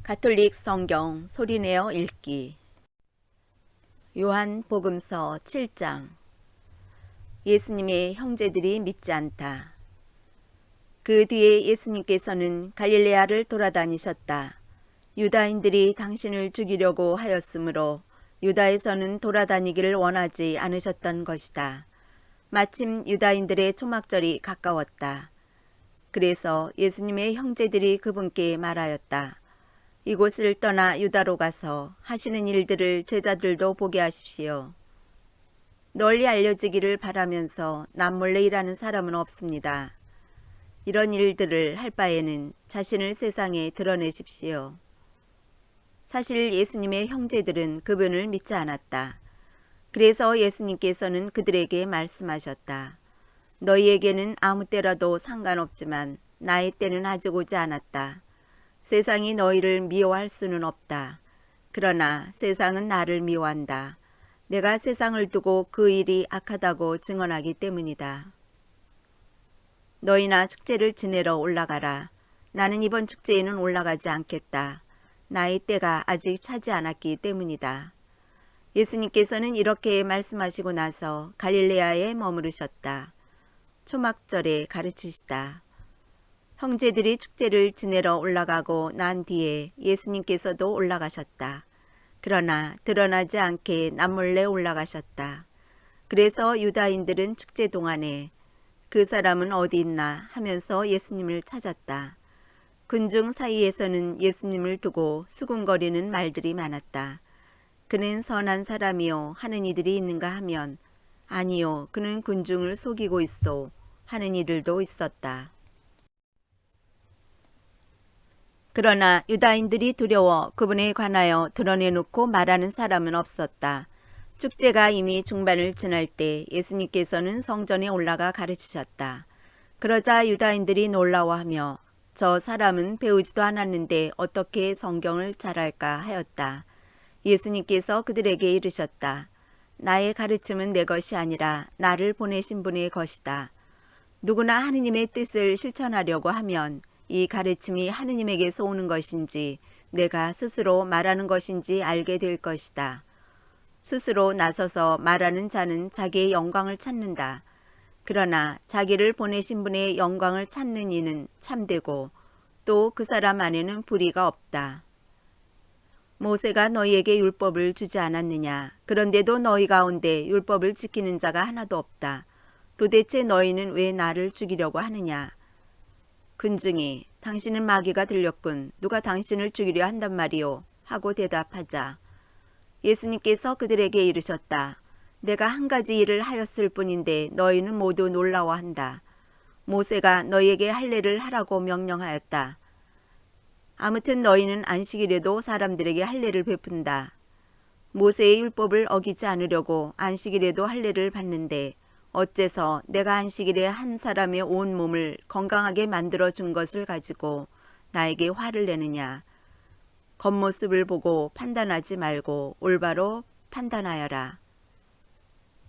가톨릭 성경 소리내어 읽기 요한복음서 7장 예수님의 형제들이 믿지 않다. 그 뒤에 예수님께서는 갈릴레아를 돌아다니셨다. 유다인들이 당신을 죽이려고 하였으므로 유다에서는 돌아다니기를 원하지 않으셨던 것이다. 마침 유다인들의 초막절이 가까웠다. 그래서 예수님의 형제들이 그분께 말하였다. 이곳을 떠나 유다로 가서 하시는 일들을 제자들도 보게 하십시오. 널리 알려지기를 바라면서 남몰래 일하는 사람은 없습니다. 이런 일들을 할 바에는 자신을 세상에 드러내십시오. 사실 예수님의 형제들은 그분을 믿지 않았다. 그래서 예수님께서는 그들에게 말씀하셨다. 너희에게는 아무 때라도 상관없지만 나의 때는 아직 오지 않았다. 세상이 너희를 미워할 수는 없다. 그러나 세상은 나를 미워한다. 내가 세상을 두고 그 일이 악하다고 증언하기 때문이다. 너희나 축제를 지내러 올라가라. 나는 이번 축제에는 올라가지 않겠다. 나의 때가 아직 차지 않았기 때문이다. 예수님께서는 이렇게 말씀하시고 나서 갈릴레아에 머무르셨다. 초막절에 가르치시다. 형제들이 축제를 지내러 올라가고 난 뒤에 예수님께서도 올라가셨다. 그러나 드러나지 않게 남몰래 올라가셨다. 그래서 유다인들은 축제 동안에 그 사람은 어디 있나 하면서 예수님을 찾았다. 군중 사이에서는 예수님을 두고 수군거리는 말들이 많았다. 그는 선한 사람이요 하는 이들이 있는가 하면 아니요 그는 군중을 속이고 있소 하는 이들도 있었다. 그러나 유다인들이 두려워 그분에 관하여 드러내놓고 말하는 사람은 없었다. 축제가 이미 중반을 지날 때 예수님께서는 성전에 올라가 가르치셨다. 그러자 유다인들이 놀라워하며 저 사람은 배우지도 않았는데 어떻게 성경을 잘할까 하였다. 예수님께서 그들에게 이르셨다. 나의 가르침은 내 것이 아니라 나를 보내신 분의 것이다. 누구나 하느님의 뜻을 실천하려고 하면 이 가르침이 하느님에게서 오는 것인지 내가 스스로 말하는 것인지 알게 될 것이다. 스스로 나서서 말하는 자는 자기의 영광을 찾는다. 그러나 자기를 보내신 분의 영광을 찾는 이는 참되고 또 그 사람 안에는 불의가 없다. 모세가 너희에게 율법을 주지 않았느냐? 그런데도 너희 가운데 율법을 지키는 자가 하나도 없다. 도대체 너희는 왜 나를 죽이려고 하느냐? 군중이 당신은 마귀가 들렸군. 누가 당신을 죽이려 한단 말이오? 하고 대답하자 예수님께서 그들에게 이르셨다. 내가 한 가지 일을 하였을 뿐인데 너희는 모두 놀라워한다. 모세가 너희에게 할례를 하라고 명령하였다. 아무튼 너희는 안식일에도 사람들에게 할례를 베푼다. 모세의 율법을 어기지 않으려고 안식일에도 할례를 받는데 어째서 내가 안식일에 한 사람의 온 몸을 건강하게 만들어 준 것을 가지고 나에게 화를 내느냐. 겉모습을 보고 판단하지 말고 올바로 판단하여라.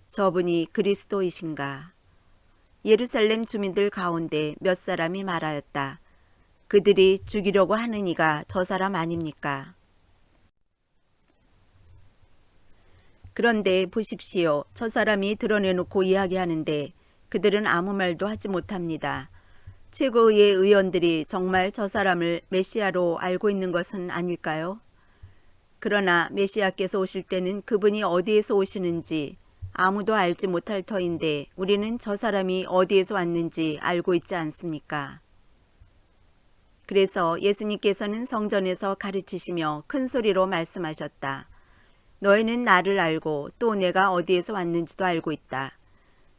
저분이 그리스도이신가? 예루살렘 주민들 가운데 몇 사람이 말하였다. 그들이 죽이려고 하는 이가 저 사람 아닙니까? 그런데 보십시오. 저 사람이 드러내놓고 이야기하는데 그들은 아무 말도 하지 못합니다. 최고의 의원들이 정말 저 사람을 메시아로 알고 있는 것은 아닐까요? 그러나 메시아께서 오실 때는 그분이 어디에서 오시는지 아무도 알지 못할 터인데 우리는 저 사람이 어디에서 왔는지 알고 있지 않습니까? 그래서 예수님께서는 성전에서 가르치시며 큰 소리로 말씀하셨다. 너희는 나를 알고 또 내가 어디에서 왔는지도 알고 있다.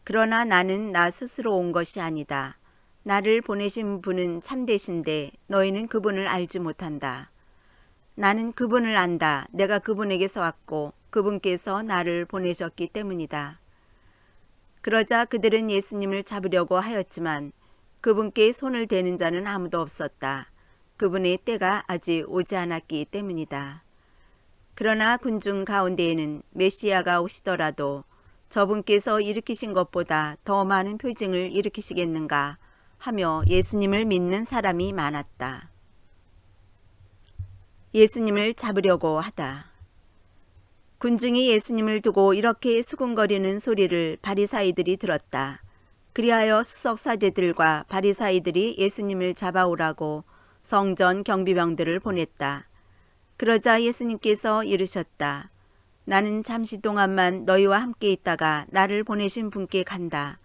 그러나 나는 나 스스로 온 것이 아니다. 나를 보내신 분은 참되신데 너희는 그분을 알지 못한다. 나는 그분을 안다. 내가 그분에게서 왔고 그분께서 나를 보내셨기 때문이다. 그러자 그들은 예수님을 잡으려고 하였지만 그분께 손을 대는 자는 아무도 없었다. 그분의 때가 아직 오지 않았기 때문이다. 그러나 군중 가운데에는 메시아가 오시더라도 저분께서 일으키신 것보다 더 많은 표징을 일으키시겠는가 하며 예수님을 믿는 사람이 많았다. 예수님을 잡으려고 하다. 군중이 예수님을 두고 이렇게 수군거리는 소리를 바리사이들이 들었다. 그리하여 수석사제들과 바리사이들이 예수님을 잡아오라고 성전 경비병들을 보냈다. 그러자 예수님께서 이르셨다. 나는 잠시 동안만 너희와 함께 있다가 나를 보내신 분께 간다.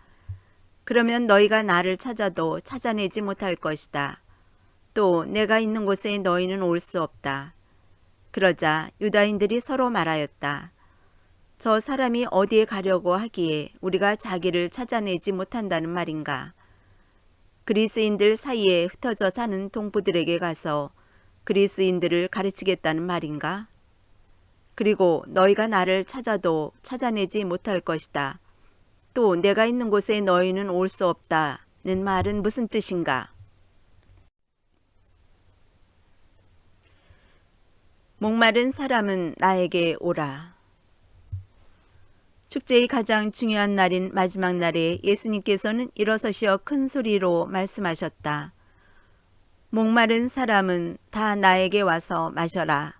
그러면 너희가 나를 찾아도 찾아내지 못할 것이다. 또 내가 있는 곳에 너희는 올 수 없다. 그러자 유다인들이 서로 말하였다. 저 사람이 어디에 가려고 하기에 우리가 자기를 찾아내지 못한다는 말인가? 그리스인들 사이에 흩어져 사는 동포들에게 가서 그리스인들을 가르치겠다는 말인가? 그리고 너희가 나를 찾아도 찾아내지 못할 것이다. 또 내가 있는 곳에 너희는 올 수 없다는 말은 무슨 뜻인가? 목마른 사람은 나에게 오라. 축제의 가장 중요한 날인 마지막 날에 예수님께서는 일어서시어 큰 소리로 말씀하셨다. 목마른 사람은 다 나에게 와서 마셔라.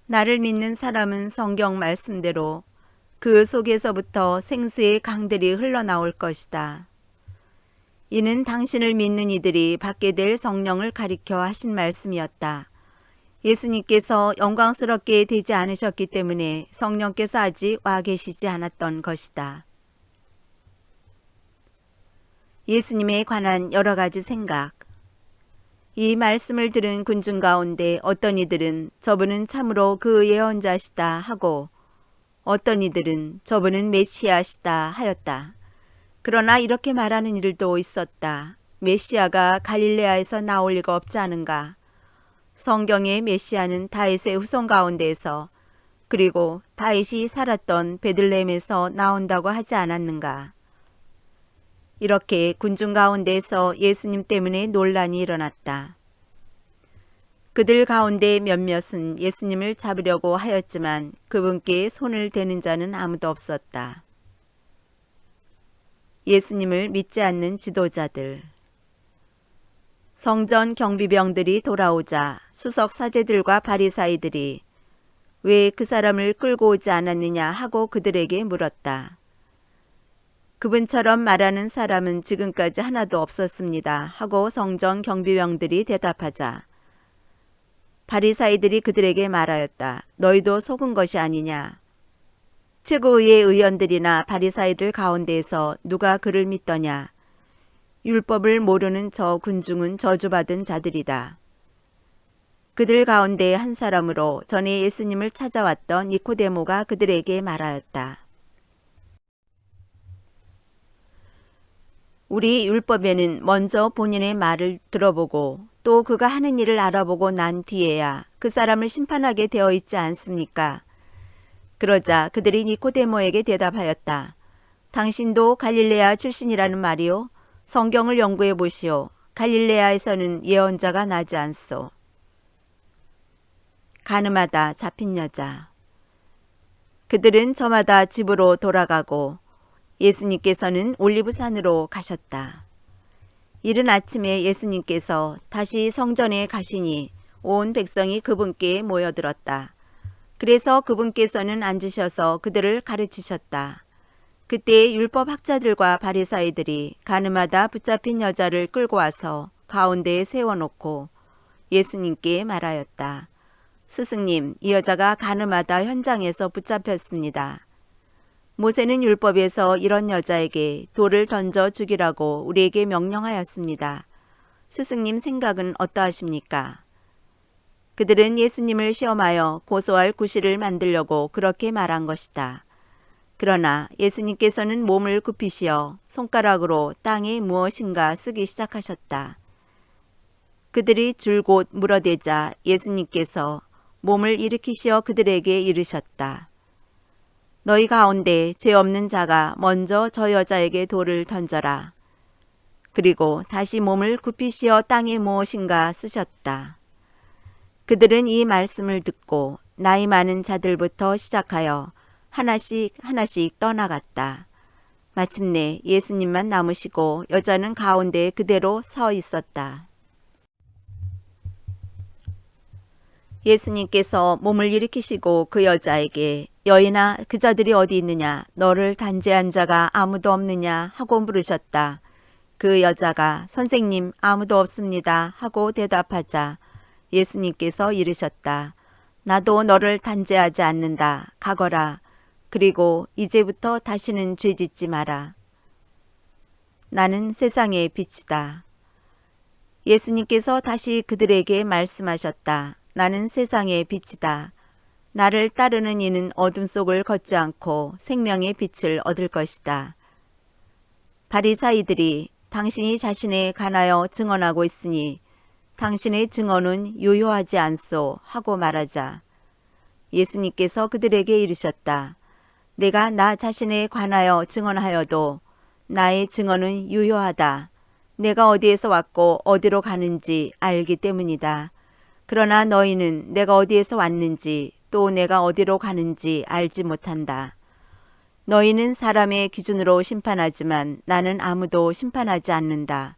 나를 믿는 사람은 성경 말씀대로 그 속에서부터 생수의 강들이 흘러나올 것이다. 이는 당신을 믿는 이들이 받게 될 성령을 가리켜 하신 말씀이었다. 예수님께서 영광스럽게 되지 않으셨기 때문에 성령께서 아직 와 계시지 않았던 것이다. 예수님에 관한 여러 가지 생각. 이 말씀을 들은 군중 가운데 어떤 이들은 저분은 참으로 그 예언자시다 하고 어떤 이들은 저분은 메시아시다 하였다. 그러나 이렇게 말하는 이들도 있었다. 메시아가 갈릴레아에서 나올 리가 없지 않은가? 성경의 메시아는 다윗의 후손 가운데에서 그리고 다윗이 살았던 베들레헴에서 나온다고 하지 않았는가? 이렇게 군중 가운데에서 예수님 때문에 논란이 일어났다. 그들 가운데 몇몇은 예수님을 잡으려고 하였지만 그분께 손을 대는 자는 아무도 없었다. 예수님을 믿지 않는 지도자들. 성전 경비병들이 돌아오자 수석 사제들과 바리사이들이 왜 그 사람을 끌고 오지 않았느냐 하고 그들에게 물었다. 그분처럼 말하는 사람은 지금까지 하나도 없었습니다 하고 성전 경비병들이 대답하자 바리사이들이 그들에게 말하였다. 너희도 속은 것이 아니냐. 최고의회 의원들이나 바리사이들 가운데에서 누가 그를 믿더냐. 율법을 모르는 저 군중은 저주받은 자들이다. 그들 가운데 한 사람으로 전에 예수님을 찾아왔던 니코데모가 그들에게 말하였다. 우리 율법에는 먼저 본인의 말을 들어보고 또 그가 하는 일을 알아보고 난 뒤에야 그 사람을 심판하게 되어 있지 않습니까? 그러자 그들이 니코데모에게 대답하였다. 당신도 갈릴레아 출신이라는 말이요? 성경을 연구해 보시오. 갈릴레아에서는 예언자가 나지 않소. 가늠하다 잡힌 여자. 그들은 저마다 집으로 돌아가고 예수님께서는 올리브산으로 가셨다. 이른 아침에 예수님께서 다시 성전에 가시니 온 백성이 그분께 모여들었다. 그래서 그분께서는 앉으셔서 그들을 가르치셨다. 그때 율법학자들과 바리사이들이 가늠하다 붙잡힌 여자를 끌고 와서 가운데에 세워놓고 예수님께 말하였다. 스승님, 이 여자가 가늠하다 현장에서 붙잡혔습니다. 모세는 율법에서 이런 여자에게 돌을 던져 죽이라고 우리에게 명령하였습니다. 스승님 생각은 어떠하십니까? 그들은 예수님을 시험하여 고소할 구실을 만들려고 그렇게 말한 것이다. 그러나 예수님께서는 몸을 굽히시어 손가락으로 땅에 무엇인가 쓰기 시작하셨다. 그들이 줄곧 물어대자 예수님께서 몸을 일으키시어 그들에게 이르셨다. 너희 가운데 죄 없는 자가 먼저 저 여자에게 돌을 던져라. 그리고 다시 몸을 굽히시어 땅에 무엇인가 쓰셨다. 그들은 이 말씀을 듣고 나이 많은 자들부터 시작하여 하나씩 떠나갔다. 마침내 예수님만 남으시고 여자는 가운데 그대로 서 있었다. 예수님께서 몸을 일으키시고 그 여자에게 여인아 그자들이 어디 있느냐 너를 단죄한 자가 아무도 없느냐 하고 물으셨다. 그 여자가 선생님 아무도 없습니다 하고 대답하자 예수님께서 이르셨다. 나도 너를 단죄하지 않는다. 가거라. 그리고 이제부터 다시는 죄짓지 마라. 나는 세상의 빛이다. 예수님께서 다시 그들에게 말씀하셨다. 나는 세상의 빛이다. 나를 따르는 이는 어둠 속을 걷지 않고 생명의 빛을 얻을 것이다. 바리사이들이 당신이 자신에 관하여 증언하고 있으니 당신의 증언은 유효하지 않소 하고 말하자 예수님께서 그들에게 이르셨다. 내가 나 자신에 관하여 증언하여도 나의 증언은 유효하다. 내가 어디에서 왔고 어디로 가는지 알기 때문이다. 그러나 너희는 내가 어디에서 왔는지 또 내가 어디로 가는지 알지 못한다. 너희는 사람의 기준으로 심판하지만 나는 아무도 심판하지 않는다.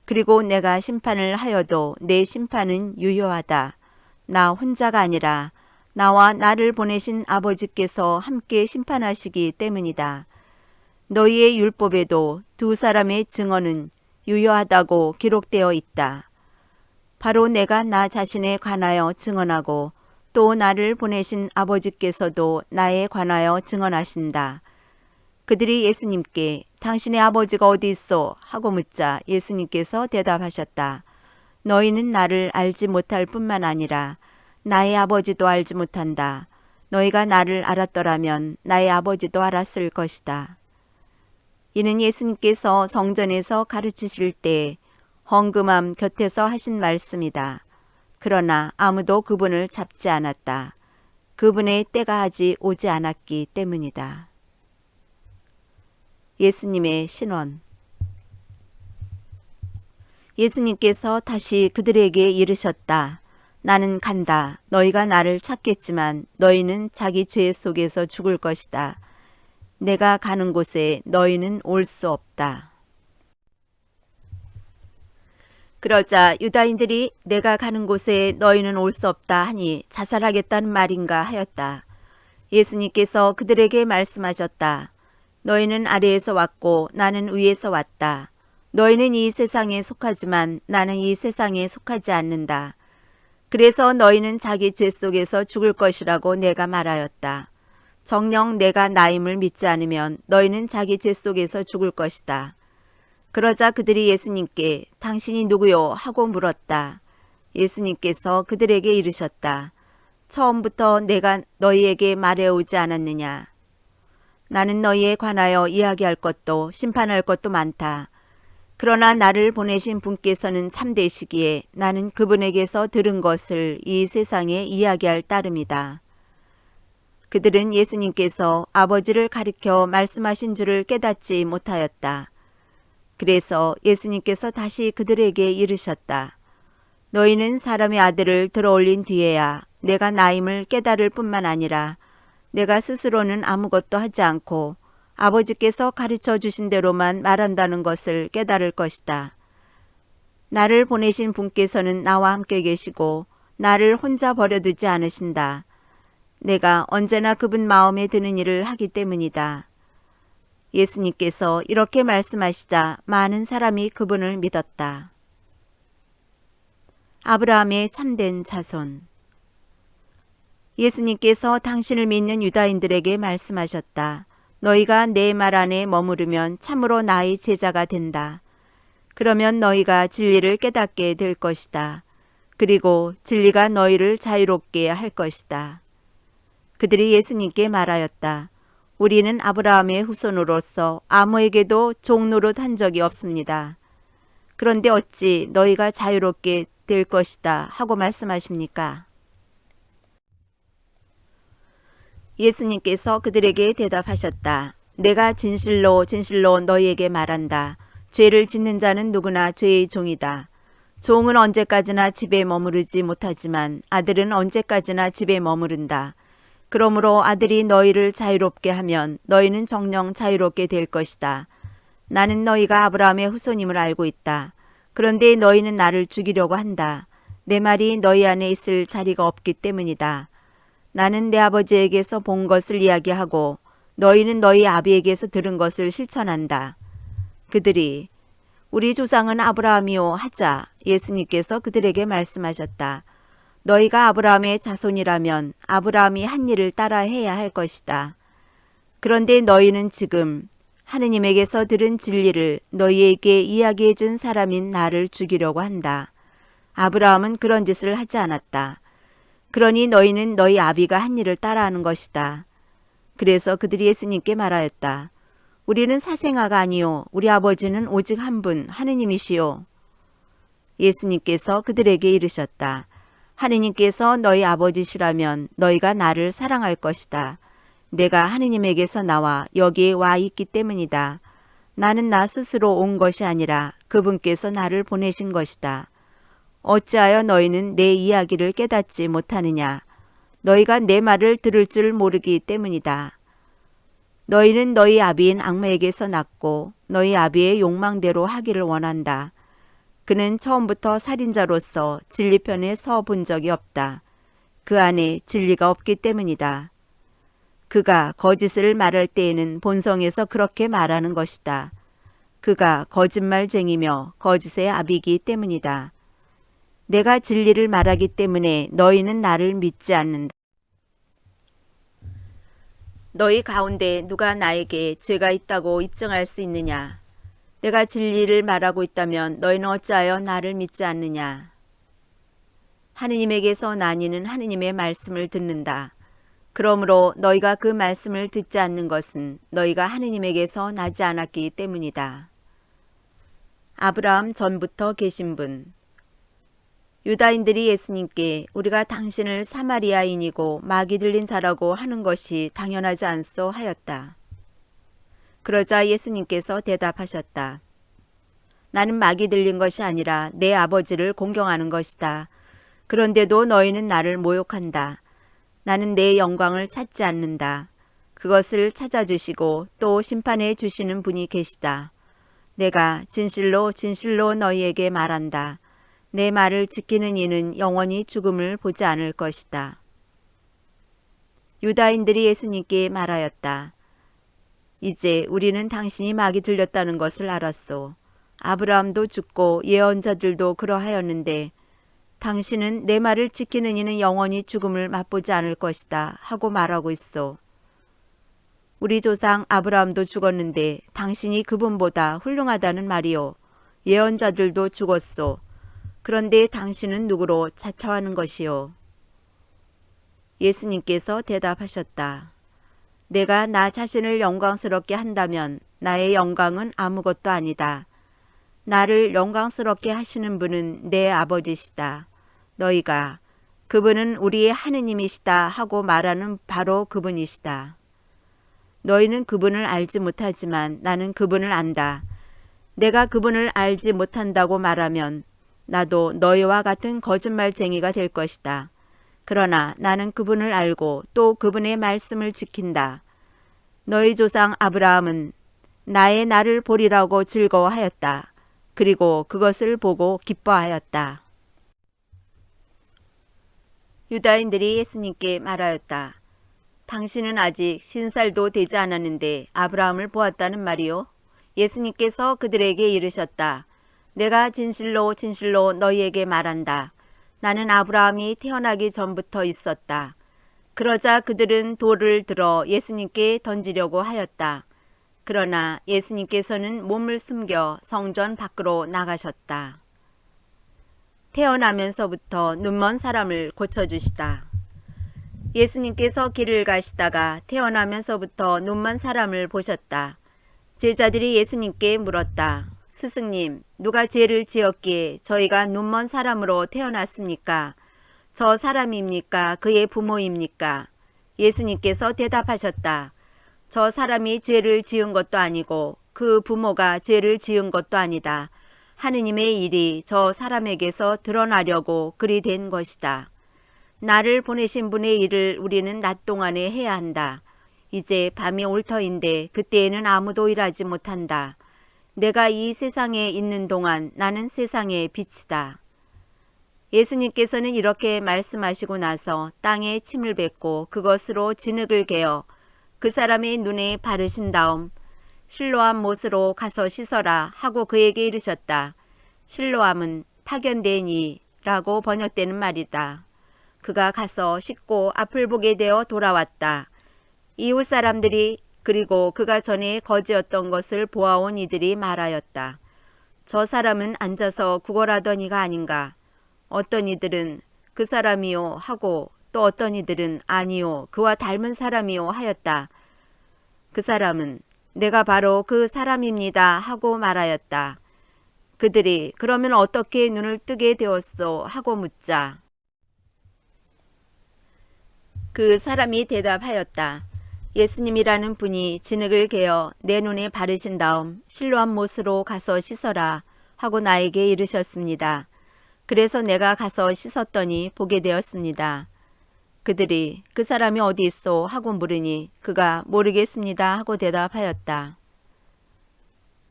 그리고 내가 심판을 하여도 내 심판은 유효하다. 나 혼자가 아니라 나와 나를 보내신 아버지께서 함께 심판하시기 때문이다. 너희의 율법에도 두 사람의 증언은 유효하다고 기록되어 있다. 바로 내가 나 자신에 관하여 증언하고 또 나를 보내신 아버지께서도 나에 관하여 증언하신다. 그들이 예수님께 당신의 아버지가 어디 있소? 하고 묻자 예수님께서 대답하셨다. 너희는 나를 알지 못할 뿐만 아니라 나의 아버지도 알지 못한다. 너희가 나를 알았더라면 나의 아버지도 알았을 것이다. 이는 예수님께서 성전에서 가르치실 때 헝금함 곁에서 하신 말씀이다. 그러나 아무도 그분을 잡지 않았다. 그분의 때가 아직 오지 않았기 때문이다. 예수님의 신원. 예수님께서 다시 그들에게 이르셨다. 나는 간다. 너희가 나를 찾겠지만 너희는 자기 죄 속에서 죽을 것이다. 내가 가는 곳에 너희는 올 수 없다. 그러자 유다인들이 내가 가는 곳에 너희는 올 수 없다 하니 자살하겠다는 말인가 하였다. 예수님께서 그들에게 말씀하셨다. 너희는 아래에서 왔고 나는 위에서 왔다. 너희는 이 세상에 속하지만 나는 이 세상에 속하지 않는다. 그래서 너희는 자기 죄 속에서 죽을 것이라고 내가 말하였다. 정녕 내가 나임을 믿지 않으면 너희는 자기 죄 속에서 죽을 것이다. 그러자 그들이 예수님께 당신이 누구요? 하고 물었다. 예수님께서 그들에게 이르셨다. 처음부터 내가 너희에게 말해오지 않았느냐? 나는 너희에 관하여 이야기할 것도 심판할 것도 많다. 그러나 나를 보내신 분께서는 참되시기에 나는 그분에게서 들은 것을 이 세상에 이야기할 따름이다. 그들은 예수님께서 아버지를 가리켜 말씀하신 줄을 깨닫지 못하였다. 그래서 예수님께서 다시 그들에게 이르셨다. 너희는 사람의 아들을 들어올린 뒤에야 내가 나임을 깨달을 뿐만 아니라 내가 스스로는 아무것도 하지 않고 아버지께서 가르쳐 주신 대로만 말한다는 것을 깨달을 것이다. 나를 보내신 분께서는 나와 함께 계시고 나를 혼자 버려두지 않으신다. 내가 언제나 그분 마음에 드는 일을 하기 때문이다. 예수님께서 이렇게 말씀하시자 많은 사람이 그분을 믿었다. 아브라함의 참된 자손. 예수님께서 당신을 믿는 유다인들에게 말씀하셨다. 너희가 내 말 안에 머무르면 참으로 나의 제자가 된다. 그러면 너희가 진리를 깨닫게 될 것이다. 그리고 진리가 너희를 자유롭게 할 것이다. 그들이 예수님께 말하였다. 우리는 아브라함의 후손으로서 아무에게도 종노릇 한 적이 없습니다. 그런데 어찌 너희가 자유롭게 될 것이다 하고 말씀하십니까? 예수님께서 그들에게 대답하셨다. 내가 진실로 진실로 너희에게 말한다. 죄를 짓는 자는 누구나 죄의 종이다. 종은 언제까지나 집에 머무르지 못하지만 아들은 언제까지나 집에 머무른다. 그러므로 아들이 너희를 자유롭게 하면 너희는 정녕 자유롭게 될 것이다. 나는 너희가 아브라함의 후손임을 알고 있다. 그런데 너희는 나를 죽이려고 한다. 내 말이 너희 안에 있을 자리가 없기 때문이다. 나는 내 아버지에게서 본 것을 이야기하고 너희는 너희 아비에게서 들은 것을 실천한다. 그들이 우리 조상은 아브라함이요 하자 예수님께서 그들에게 말씀하셨다. 너희가 아브라함의 자손이라면 아브라함이 한 일을 따라 해야 할 것이다. 그런데 너희는 지금 하느님에게서 들은 진리를 너희에게 이야기해 준 사람인 나를 죽이려고 한다. 아브라함은 그런 짓을 하지 않았다. 그러니 너희는 너희 아비가 한 일을 따라하는 것이다. 그래서 그들이 예수님께 말하였다. 우리는 사생아가 아니요 우리 아버지는 오직 한 분 하느님이시요. 예수님께서 그들에게 이르셨다. 하느님께서 너희 아버지시라면 너희가 나를 사랑할 것이다. 내가 하느님에게서 나와 여기에 와 있기 때문이다. 나는 나 스스로 온 것이 아니라 그분께서 나를 보내신 것이다. 어찌하여 너희는 내 이야기를 깨닫지 못하느냐? 너희가 내 말을 들을 줄 모르기 때문이다. 너희는 너희 아비인 악마에게서 났고 너희 아비의 욕망대로 하기를 원한다. 그는 처음부터 살인자로서 진리편에 서 본 적이 없다. 그 안에 진리가 없기 때문이다. 그가 거짓을 말할 때에는 본성에서 그렇게 말하는 것이다. 그가 거짓말쟁이며 거짓의 아비이기 때문이다. 내가 진리를 말하기 때문에 너희는 나를 믿지 않는다. 너희 가운데 누가 나에게 죄가 있다고 입증할 수 있느냐? 내가 진리를 말하고 있다면 너희는 어찌하여 나를 믿지 않느냐? 하느님에게서 나니는 하느님의 말씀을 듣는다. 그러므로 너희가 그 말씀을 듣지 않는 것은 너희가 하느님에게서 나지 않았기 때문이다. 아브라함 전부터 계신 분. 유다인들이 예수님께 우리가 당신을 사마리아인이고 마귀 들린 자라고 하는 것이 당연하지 않소 하였다. 그러자 예수님께서 대답하셨다. 나는 마귀 들린 것이 아니라 내 아버지를 공경하는 것이다. 그런데도 너희는 나를 모욕한다. 나는 내 영광을 찾지 않는다. 그것을 찾아주시고 또 심판해 주시는 분이 계시다. 내가 진실로 진실로 너희에게 말한다. 내 말을 지키는 이는 영원히 죽음을 보지 않을 것이다. 유다인들이 예수님께 말하였다. 이제 우리는 당신이 마귀 들렸다는 것을 알았소. 아브라함도 죽고 예언자들도 그러하였는데 당신은 내 말을 지키는 이는 영원히 죽음을 맛보지 않을 것이다 하고 말하고 있어. 우리 조상 아브라함도 죽었는데 당신이 그분보다 훌륭하다는 말이요. 예언자들도 죽었소. 그런데 당신은 누구로 자처하는 것이요? 예수님께서 대답하셨다. 내가 나 자신을 영광스럽게 한다면 나의 영광은 아무것도 아니다. 나를 영광스럽게 하시는 분은 내 아버지시다. 너희가 그분은 우리의 하느님이시다 하고 말하는 바로 그분이시다. 너희는 그분을 알지 못하지만 나는 그분을 안다. 내가 그분을 알지 못한다고 말하면 나도 너희와 같은 거짓말쟁이가 될 것이다. 그러나 나는 그분을 알고 또 그분의 말씀을 지킨다. 너희 조상 아브라함은 나의 날을 보리라고 즐거워하였다. 그리고 그것을 보고 기뻐하였다. 유다인들이 예수님께 말하였다. 당신은 아직 50살도 되지 않았는데 아브라함을 보았다는 말이요? 예수님께서 그들에게 이르셨다. 내가 진실로 진실로 너희에게 말한다. 나는 아브라함이 태어나기 전부터 있었다. 그러자 그들은 돌을 들어 예수님께 던지려고 하였다. 그러나 예수님께서는 몸을 숨겨 성전 밖으로 나가셨다. 태어나면서부터 눈먼 사람을 고쳐주시다. 예수님께서 길을 가시다가 태어나면서부터 눈먼 사람을 보셨다. 제자들이 예수님께 물었다. 스승님, 누가 죄를 지었기에 저희가 눈먼 사람으로 태어났습니까? 저 사람입니까? 그의 부모입니까? 예수님께서 대답하셨다. 저 사람이 죄를 지은 것도 아니고 그 부모가 죄를 지은 것도 아니다. 하느님의 일이 저 사람에게서 드러나려고 그리 된 것이다. 나를 보내신 분의 일을 우리는 낮 동안에 해야 한다. 이제 밤이 올 터인데 그때에는 아무도 일하지 못한다. 내가 이 세상에 있는 동안 나는 세상의 빛이다. 예수님께서는 이렇게 말씀하시고 나서 땅에 침을 뱉고 그것으로 진흙을 개어 그 사람의 눈에 바르신 다음 실로암 못으로 가서 씻어라 하고 그에게 이르셨다. 실로암은 파견된 이라고 번역되는 말이다. 그가 가서 씻고 앞을 보게 되어 돌아왔다. 이웃 사람들이 그리고 그가 전에 거지였던 것을 보아온 이들이 말하였다. 저 사람은 앉아서 구걸하던 이가 아닌가. 어떤 이들은 그 사람이요 하고 또 어떤 이들은 아니요 그와 닮은 사람이요 하였다. 그 사람은 내가 바로 그 사람입니다 하고 말하였다. 그들이 그러면 어떻게 눈을 뜨게 되었소 하고 묻자 그 사람이 대답하였다. 예수님이라는 분이 진흙을 개어 내 눈에 바르신 다음 실로암 못으로 가서 씻어라 하고 나에게 이르셨습니다. 그래서 내가 가서 씻었더니 보게 되었습니다. 그들이 그 사람이 어디 있소 하고 물으니 그가 모르겠습니다 하고 대답하였다.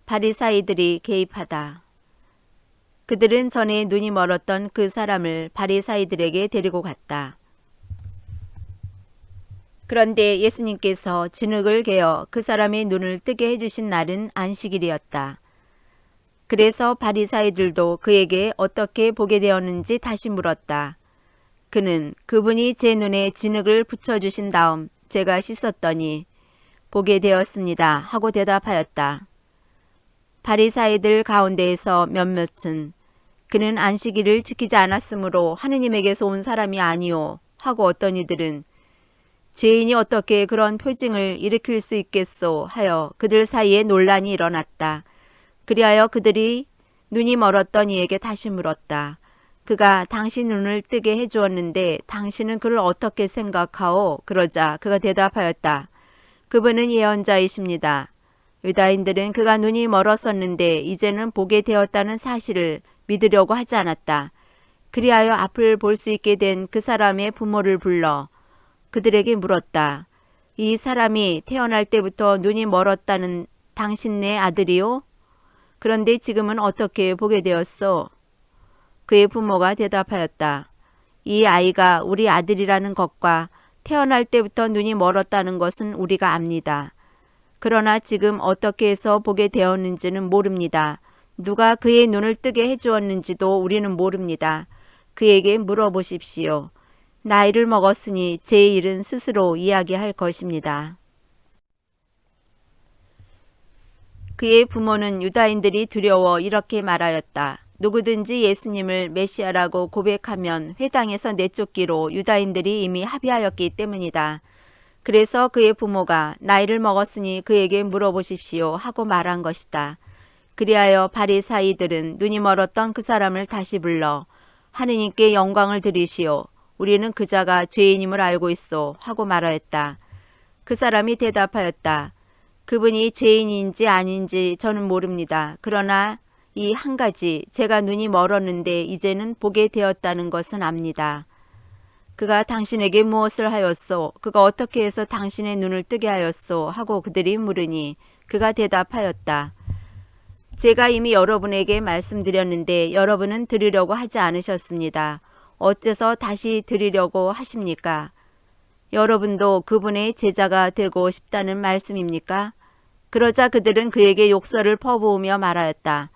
바리사이들이 개입하다. 그들은 전에 눈이 멀었던 그 사람을 바리사이들에게 데리고 갔다. 그런데 예수님께서 진흙을 개어 그 사람의 눈을 뜨게 해주신 날은 안식일이었다. 그래서 바리사이들도 그에게 어떻게 보게 되었는지 다시 물었다. 그는 그분이 제 눈에 진흙을 붙여주신 다음 제가 씻었더니 보게 되었습니다 하고 대답하였다. 바리사이들 가운데에서 몇몇은 그는 안식일을 지키지 않았으므로 하느님에게서 온 사람이 아니오 하고 어떤 이들은 죄인이 어떻게 그런 표징을 일으킬 수 있겠소 하여 그들 사이에 논란이 일어났다. 그리하여 그들이 눈이 멀었던 이에게 다시 물었다. 그가 당신 눈을 뜨게 해주었는데 당신은 그를 어떻게 생각하오? 그러자 그가 대답하였다. 그분은 예언자이십니다. 유다인들은 그가 눈이 멀었었는데 이제는 보게 되었다는 사실을 믿으려고 하지 않았다. 그리하여 앞을 볼 수 있게 된 그 사람의 부모를 불러 그들에게 물었다. 이 사람이 태어날 때부터 눈이 멀었다는 당신네 아들이요? 그런데 지금은 어떻게 보게 되었소? 그의 부모가 대답하였다. 이 아이가 우리 아들이라는 것과 태어날 때부터 눈이 멀었다는 것은 우리가 압니다. 그러나 지금 어떻게 해서 보게 되었는지는 모릅니다. 누가 그의 눈을 뜨게 해주었는지도 우리는 모릅니다. 그에게 물어보십시오. 나이를 먹었으니 제 일은 스스로 이야기할 것입니다. 그의 부모는 유다인들이 두려워 이렇게 말하였다. 누구든지 예수님을 메시아라고 고백하면 회당에서 내쫓기로 유다인들이 이미 합의하였기 때문이다. 그래서 그의 부모가 나이를 먹었으니 그에게 물어보십시오 하고 말한 것이다. 그리하여 바리사이들은 눈이 멀었던 그 사람을 다시 불러 하느님께 영광을 드리시오. 우리는 그 자가 죄인임을 알고 있소 하고 말하였다. 그 사람이 대답하였다. 그분이 죄인인지 아닌지 저는 모릅니다. 그러나 이 한 가지 제가 눈이 멀었는데 이제는 보게 되었다는 것은 압니다. 그가 당신에게 무엇을 하였소? 그가 어떻게 해서 당신의 눈을 뜨게 하였소? 하고 그들이 물으니 그가 대답하였다. 제가 이미 여러분에게 말씀드렸는데 여러분은 들으려고 하지 않으셨습니다. 어째서 다시 들으려고 하십니까? 여러분도 그분의 제자가 되고 싶다는 말씀입니까? 그러자 그들은 그에게 욕설을 퍼부으며 말하였다.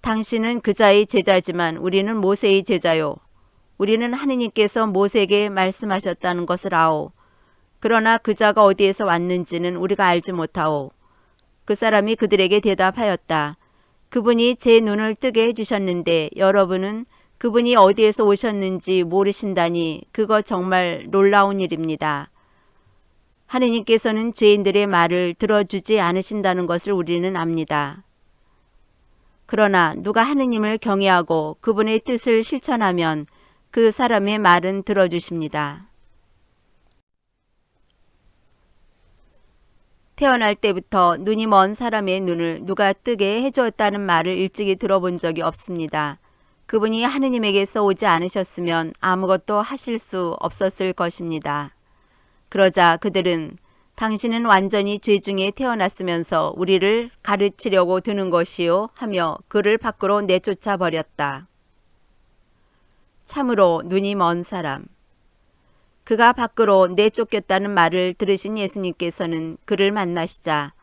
당신은 그자의 제자지만 우리는 모세의 제자요. 우리는 하느님께서 모세에게 말씀하셨다는 것을 아오. 그러나 그자가 어디에서 왔는지는 우리가 알지 못하오. 그 사람이 그들에게 대답하였다. 그분이 제 눈을 뜨게 해주셨는데 여러분은 그분이 어디에서 오셨는지 모르신다니 그거 정말 놀라운 일입니다. 하느님께서는 죄인들의 말을 들어주지 않으신다는 것을 우리는 압니다. 그러나 누가 하느님을 경외하고 그분의 뜻을 실천하면 그 사람의 말은 들어주십니다. 태어날 때부터 눈이 먼 사람의 눈을 누가 뜨게 해주었다는 말을 일찍이 들어본 적이 없습니다. 그분이 하느님에게서 오지 않으셨으면 아무것도 하실 수 없었을 것입니다. 그러자 그들은 당신은 완전히 죄 중에 태어났으면서 우리를 가르치려고 드는 것이요 하며 그를 밖으로 내쫓아 버렸다. 참으로 눈이 먼 사람. 그가 밖으로 내쫓겼다는 말을 들으신 예수님께서는 그를 만나시자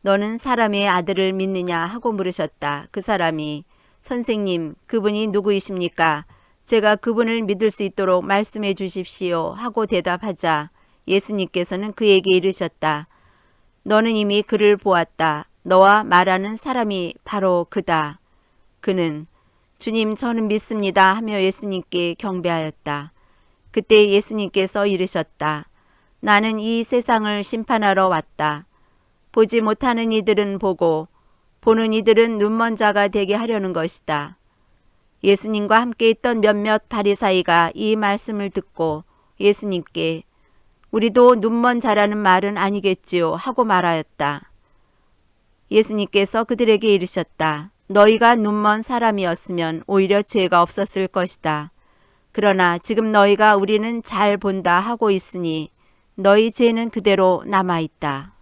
너는 사람의 아들을 믿느냐 하고 물으셨다. 그 사람이 선생님, 그분이 누구이십니까? 제가 그분을 믿을 수 있도록 말씀해 주십시오 하고 대답하자 예수님께서는 그에게 이르셨다. 너는 이미 그를 보았다. 너와 말하는 사람이 바로 그다. 그는 주님, 저는 믿습니다 하며 예수님께 경배하였다. 그때 예수님께서 이르셨다. 나는 이 세상을 심판하러 왔다. 보지 못하는 이들은 보고 보는 이들은 눈먼 자가 되게 하려는 것이다. 예수님과 함께 있던 몇몇 바리사이가 이 말씀을 듣고 예수님께 우리도 눈먼 자라는 말은 아니겠지요 하고 말하였다. 예수님께서 그들에게 이르셨다. 너희가 눈먼 사람이었으면 오히려 죄가 없었을 것이다. 그러나 지금 너희가 우리는 잘 본다 하고 있으니 너희 죄는 그대로 남아있다.